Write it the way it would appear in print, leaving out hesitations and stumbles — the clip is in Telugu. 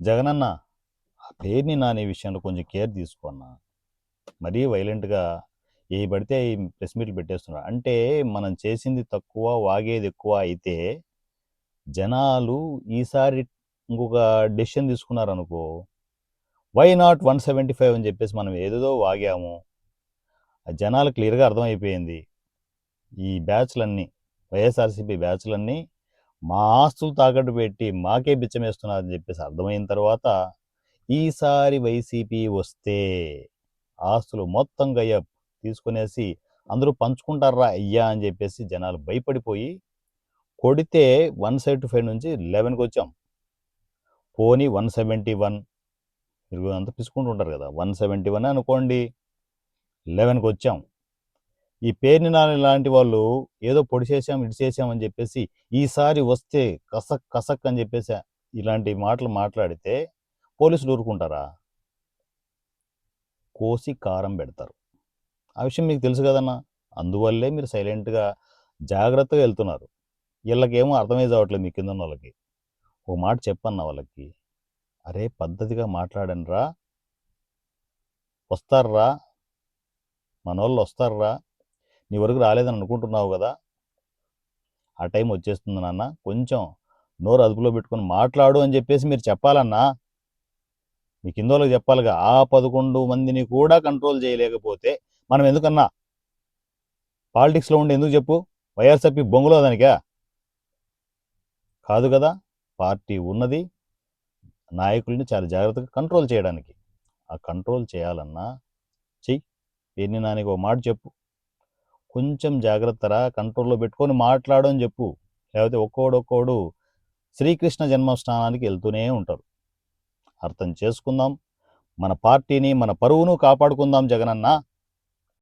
జగనన్న ఆ పేరుని నాని విషయంలో కొంచెం కేర్ తీసుకో అన్న. మరీ వైలెంట్గా ఏ పడితే ఈ ప్రెస్ మీట్లు పెట్టేస్తున్నారు. అంటే మనం చేసింది తక్కువ, వాగేది ఎక్కువ అయితే జనాలు ఈసారి ఇంకొక డెసిషన్ తీసుకున్నారనుకో, వై నాట్ 175 అని చెప్పేసి మనం ఏదేదో వాగాము. ఆ జనాలు క్లియర్గా అర్థమైపోయింది. ఈ బ్యాచ్లన్నీ వైఎస్ఆర్సీపీ బ్యాచ్లన్నీ మా ఆస్తులు తాకట్టు పెట్టి మాకే బిచ్చమేస్తున్నారని చెప్పేసి అర్థమైన తర్వాత ఈసారి వైసీపీ వస్తే ఆస్తులు మొత్తం గయ్యప్ తీసుకునేసి అందరూ పంచుకుంటారా అయ్యా అని చెప్పేసి జనాలు భయపడిపోయి కొడితే 175 నుంచి 11కి వచ్చాం. పోనీ 171 మీరు అంతా పిసుకుంటుంటారు కదా, 171 అనుకోండి, 11కి వచ్చాం. ఈ పేర్ని నాని లాంటి వాళ్ళు ఏదో పొడి చేసాం ఇటు చేసాం అని చెప్పేసి ఈసారి వస్తే కసక్ కసక్ అని చెప్పేసి ఇలాంటి మాటలు మాట్లాడితే పోలీసులు ఊరుకుంటారా? కోసి కారం పెడతారు. ఆ విషయం మీకు తెలుసు కదన్నా. అందువల్లే మీరు సైలెంట్గా జాగ్రత్తగా వెళ్తున్నారు. వీళ్ళకేమో అర్థమై కావట్లేదు మీ కింద ఉన్న వాళ్ళకి. ఓ మాట చెప్పన్న వాళ్ళకి, అరే పద్ధతిగా మాట్లాడండి రా, వస్తారా, మనోళ్ళు వస్తారా, నీ వరకు రాలేదని అనుకుంటున్నావు కదా, ఆ టైం వచ్చేస్తుంది నాన్న, కొంచెం నోరు అదుపులో పెట్టుకొని మాట్లాడు అని చెప్పేసి మీరు చెప్పాలన్నా. మీ కింద వాళ్ళకి చెప్పాలిగా. ఆ 11 మందిని కూడా కంట్రోల్ చేయలేకపోతే మనం ఎందుకన్నా పాలిటిక్స్లో ఉండి ఎందుకు చెప్పు? వైఎస్ఆర్పీ బొంగులో దానికా? కాదు కదా. పార్టీ ఉన్నది నాయకుల్ని చాలా జాగ్రత్తగా కంట్రోల్ చేయడానికి. ఆ కంట్రోల్ చేయాలన్నా చెయ్యి. ఎన్ని నానికి ఒక మాట చెప్పు, కొంచెం జాగ్రత్తరా, కంట్రోల్లో పెట్టుకొని మాట్లాడు అని చెప్పు. లేకపోతే ఒక్కోడు శ్రీకృష్ణ జన్మస్థానానికి వెళ్తూనే ఉంటారు. అర్థం చేసుకుందాం, మన పార్టీని మన పరువును కాపాడుకుందాం జగనన్న.